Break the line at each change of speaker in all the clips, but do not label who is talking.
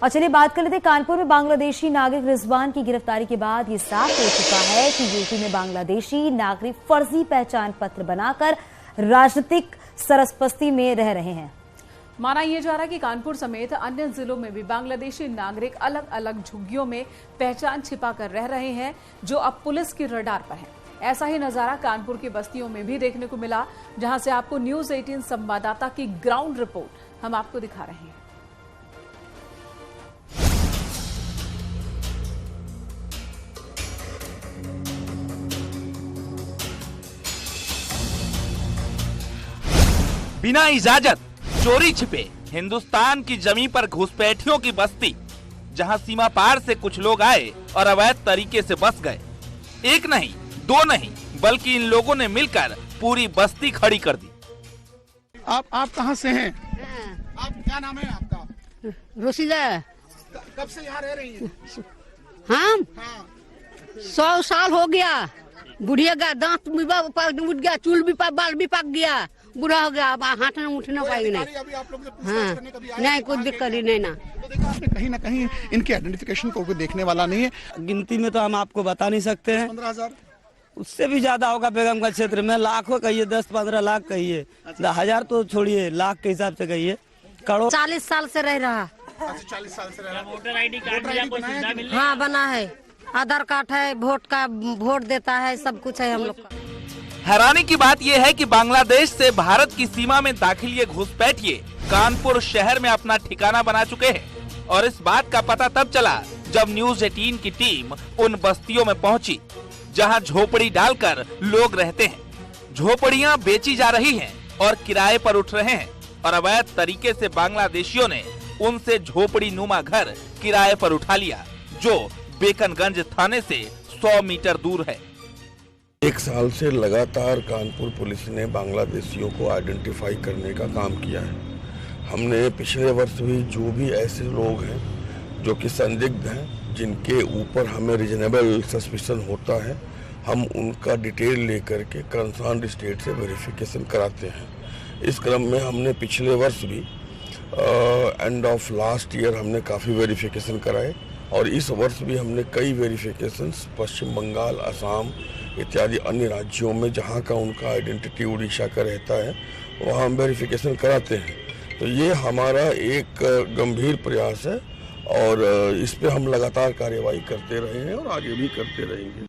और चलिए बात कर लेते हैं कानपुर में बांग्लादेशी नागरिक रिजवान की गिरफ्तारी के बाद ये साफ हो चुका है कि यूपी में बांग्लादेशी नागरिक फर्जी पहचान पत्र बनाकर राजनीतिक सरपस्ती में रह रहे हैं।
माना यह जा रहा है कि कानपुर समेत अन्य जिलों में भी बांग्लादेशी नागरिक अलग अलग झुग्गियों में पहचान छिपा कर रह रहे हैं, जो अब पुलिस की रडार पर है। ऐसा ही नजारा कानपुर की बस्तियों में भी देखने को मिला, जहां से आपको न्यूज 18 संवाददाता की ग्राउंड रिपोर्ट हम आपको दिखा रहे हैं।
बिना इजाजत चोरी छिपे हिंदुस्तान की जमीन पर घुसपैठियों की बस्ती, जहां सीमा पार से कुछ लोग आए और अवैध तरीके से बस गए। एक नहीं, दो नहीं, बल्कि इन लोगों ने मिलकर पूरी बस्ती खड़ी कर दी।
आप कहां से हैं? आप क्या नाम है आपका?
रोशीदा।
कब से यहाँ रह रही हैं?
हम
हाँ।
100 साल हो गया। बुढ़िया का दांत भी उठ गया, चूल भी बाल भी पक गया, बुरा हो गया। अब हाथ में उठना पाएंगे नहीं।
अभी आप लोग
हाँ, नहीं कोई दिक्कत नहीं ना।
तो देखो आपने कहीं ना कहीं इनके आइडेंटिफिकेशन को कोई देखने वाला नहीं है।
गिनती में तो हम आपको बता नहीं सकते हैं।
15,000
उससे भी ज्यादा होगा बेगमगंज क्षेत्र में। लाखों कहिए, 10-15 लाख कहिए, 10,000 तो छोड़िए, लाख के हिसाब से कहिए, करोड़।
40 साल से रह रहा।
अच्छा, 40 साल से रह रहा।
वोटर आईडी कार्ड
हाँ बना है, आधार कार्ड है, वोट देता है, सब कुछ है हम लोग का।
हैरानी की बात यह है कि बांग्लादेश से भारत की सीमा में दाखिल ये घुसपैठिए कानपुर शहर में अपना ठिकाना बना चुके हैं। और इस बात का पता तब चला जब न्यूज 18 की टीम उन बस्तियों में पहुंची, जहां झोपड़ी डालकर लोग रहते हैं। झोपड़ियां बेची जा रही हैं और किराए पर उठ रहे हैं, और अवैध तरीके से बांग्लादेशियों ने उनसे झोपड़ी नुमा घर किराए पर उठा लिया, जो बेकनगंज थाने से 100 मीटर दूर है।
1 साल से लगातार कानपुर पुलिस ने बांग्लादेशियों को आइडेंटिफाई करने का काम किया है। हमने पिछले वर्ष भी जो भी ऐसे लोग हैं जो कि संदिग्ध हैं, जिनके ऊपर हमें रीजनेबल सस्पिशन होता है, हम उनका डिटेल लेकर के कंसर्न स्टेट से वेरिफिकेशन कराते हैं। इस क्रम में हमने पिछले वर्ष भी एंड ऑफ लास्ट ईयर हमने काफ़ी वेरिफिकेशन कराए, और इस वर्ष भी हमने कई वेरिफिकेशंस पश्चिम बंगाल, असम इत्यादि अन्य राज्यों में जहां का उनका आइडेंटिटी उड़ीसा का रहता है, वहां हम वेरिफिकेशन कराते हैं। तो ये हमारा एक गंभीर प्रयास है, और इस पे हम लगातार कार्यवाही करते रहे हैं और आगे भी करते रहेंगे।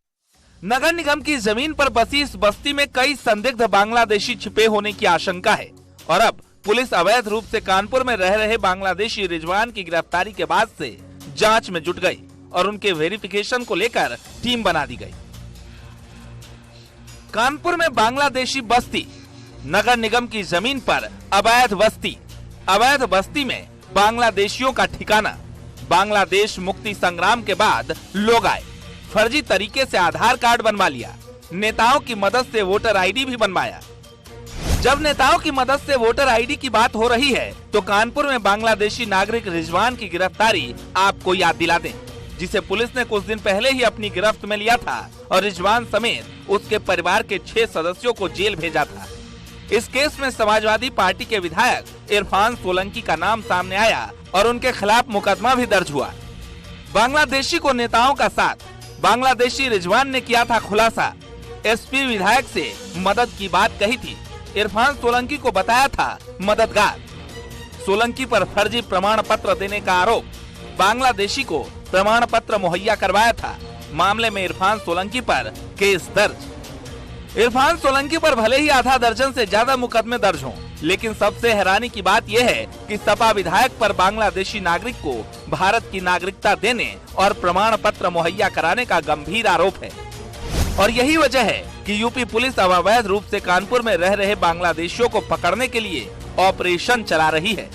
नगर निगम की जमीन पर बसी इस बस्ती में कई संदिग्ध बांग्लादेशी छिपे होने की आशंका है, और अब पुलिस अवैध रूप से कानपुर में रह रहे बांग्लादेशी रिजवान की गिरफ्तारी के बाद से जांच में जुट गई और उनके वेरिफिकेशन को लेकर टीम बना दी गई। कानपुर में बांग्लादेशी बस्ती, नगर निगम की जमीन पर अवैध बस्ती, अवैध बस्ती में बांग्लादेशियों का ठिकाना। बांग्लादेश मुक्ति संग्राम के बाद लोग आए, फर्जी तरीके से आधार कार्ड बनवा लिया, नेताओं की मदद से वोटर आईडी भी बनवाया। जब नेताओं की मदद से वोटर आईडी की बात हो रही है, तो कानपुर में बांग्लादेशी नागरिक रिजवान की गिरफ्तारी आपको याद दिला दें, जिसे पुलिस ने कुछ दिन पहले ही अपनी गिरफ्त में लिया था और रिजवान समेत उसके परिवार के 6 सदस्यों को जेल भेजा था। इस केस में समाजवादी पार्टी के विधायक इरफान सोलंकी का नाम सामने आया और उनके खिलाफ मुकदमा भी दर्ज हुआ। बांग्लादेशी को नेताओं का साथ, बांग्लादेशी रिजवान ने किया था खुलासा। एसपी विधायक से मदद की बात कही थी, इरफान सोलंकी को बताया था मददगार। सोलंकी पर फर्जी प्रमाण पत्र देने का आरोप, बांग्लादेशी को प्रमाण पत्र मुहैया करवाया था। मामले में इरफान सोलंकी पर केस दर्ज। इरफान सोलंकी पर भले ही आधा दर्जन से ज्यादा मुकदमे दर्ज हों, लेकिन सबसे हैरानी की बात यह है कि सपा विधायक पर बांग्लादेशी नागरिक को भारत की नागरिकता देने और प्रमाण पत्र मुहैया कराने का गंभीर आरोप है। और यही वजह है कि यूपी पुलिस अब अवैध रूप से कानपुर में रह रहे बांग्लादेशियों को पकड़ने के लिए ऑपरेशन चला रही है।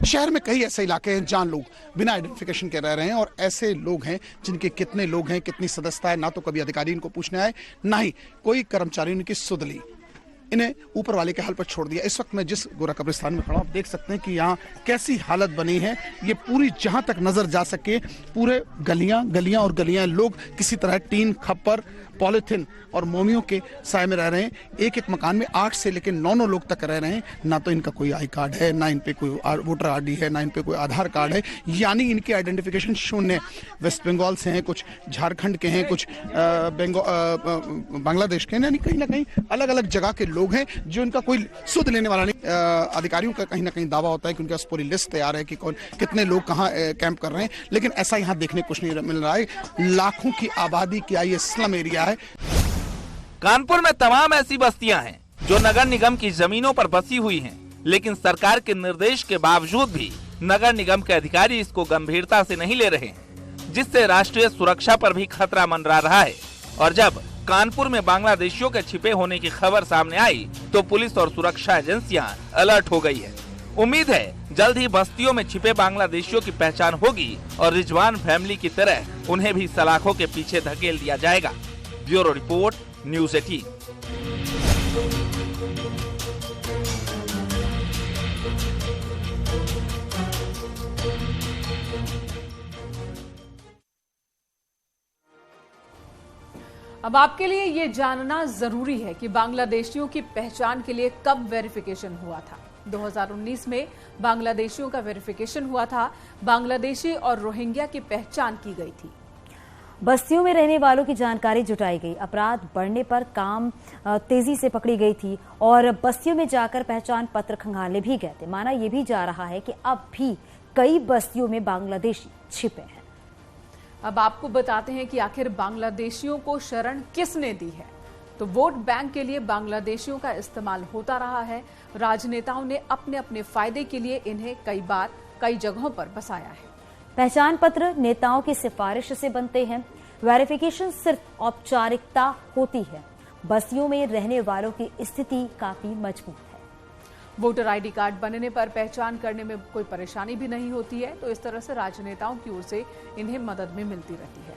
शहर में कई ऐसे इलाके हैं जहां लोग बिना आइडेंटिफिकेशन के रह रहे हैं, और ऐसे लोग हैं जिनके कितने लोग हैं, कितनी सदस्यता है, ना तो कभी अधिकारी इनको पूछने आए, ना ही कोई कर्मचारी इनकी सुध ली। इन्हें ऊपर वाले के हाल पर छोड़ दिया। इस वक्त मैं जिस गोरा कब्रिस्तान में खड़ा हूं, आप देख सकते हैं कि यहाँ कैसी हालत बनी है। ये पूरी जहां तक नजर जा सके, पूरे गलियां और गलियां लोग किसी तरह टीन खप्पर पॉलिथीन और मोमियों के साय में रह रहे हैं। एक एक मकान में 8 से लेकर 9 लोग तक रह रहे हैं। ना तो इनका कोई आई कार्ड है, ना इन पे कोई वोटर आईडी है, ना इन पे कोई आधार कार्ड है, यानी इनकी आइडेंटिफिकेशन शून्य। वेस्ट बंगाल से हैं, कुछ झारखंड के हैं, कुछ बांग्लादेश के हैं, यानी कहीं ना कहीं अलग अलग जगह के लोग हैं जो इनका कोई सुध लेने वाला नहीं। अधिकारियों का कहीं ना कहीं दावा होता है कि उनके पास पूरी लिस्ट तैयार है कि कौन कितने लोग कहाँ कैंप कर रहे हैं, लेकिन ऐसा यहाँ देखने कुछ नहीं मिल रहा है। लाखों की आबादी का ये स्लम एरिया है।
कानपुर में तमाम ऐसी बस्तियां हैं जो नगर निगम की जमीनों पर बसी हुई हैं, लेकिन सरकार के निर्देश के बावजूद भी नगर निगम के अधिकारी इसको गंभीरता से नहीं ले रहे हैं, जिससे राष्ट्रीय सुरक्षा पर भी खतरा मंडरा रहा है। और जब कानपुर में बांग्लादेशियों के छिपे होने की खबर सामने आई तो पुलिस और सुरक्षा एजेंसियां अलर्ट हो गई है। उम्मीद है जल्द ही बस्तियों में छिपे बांग्लादेशियों की पहचान होगी और रिजवान फैमिली की तरह उन्हें भी सलाखों के पीछे धकेल दिया जाएगा। Bureau report, news 18।
अब आपके लिए ये जानना जरूरी है कि बांग्लादेशियों की पहचान के लिए कब वेरिफिकेशन हुआ था। 2019 में बांग्लादेशियों का वेरिफिकेशन हुआ था। बांग्लादेशी और रोहिंग्या की पहचान की गई थी।
बस्तियों में रहने वालों की जानकारी जुटाई गई, अपराध बढ़ने पर काम तेजी से पकड़ी गई थी और बस्तियों में जाकर पहचान पत्र खंगालने भी गए थे। माना यह भी जा रहा है कि अब भी कई बस्तियों में बांग्लादेशी छिपे हैं।
अब आपको बताते हैं कि आखिर बांग्लादेशियों को शरण किसने दी है। तो वोट बैंक के लिए बांग्लादेशियों का इस्तेमाल होता रहा है। राजनेताओं ने अपने अपने फायदे के लिए इन्हें कई बार कई जगहों पर बसाया है।
पहचान पत्र नेताओं की सिफारिश से बनते हैं। वेरिफिकेशन सिर्फ औपचारिकता होती है। बस्तियों में रहने वालों की स्थिति काफी मजबूत है।
वोटर आईडी कार्ड बनने पर पहचान करने में कोई परेशानी भी नहीं होती है। तो इस तरह से राजनेताओं की ओर से इन्हें मदद भी मिलती रहती है।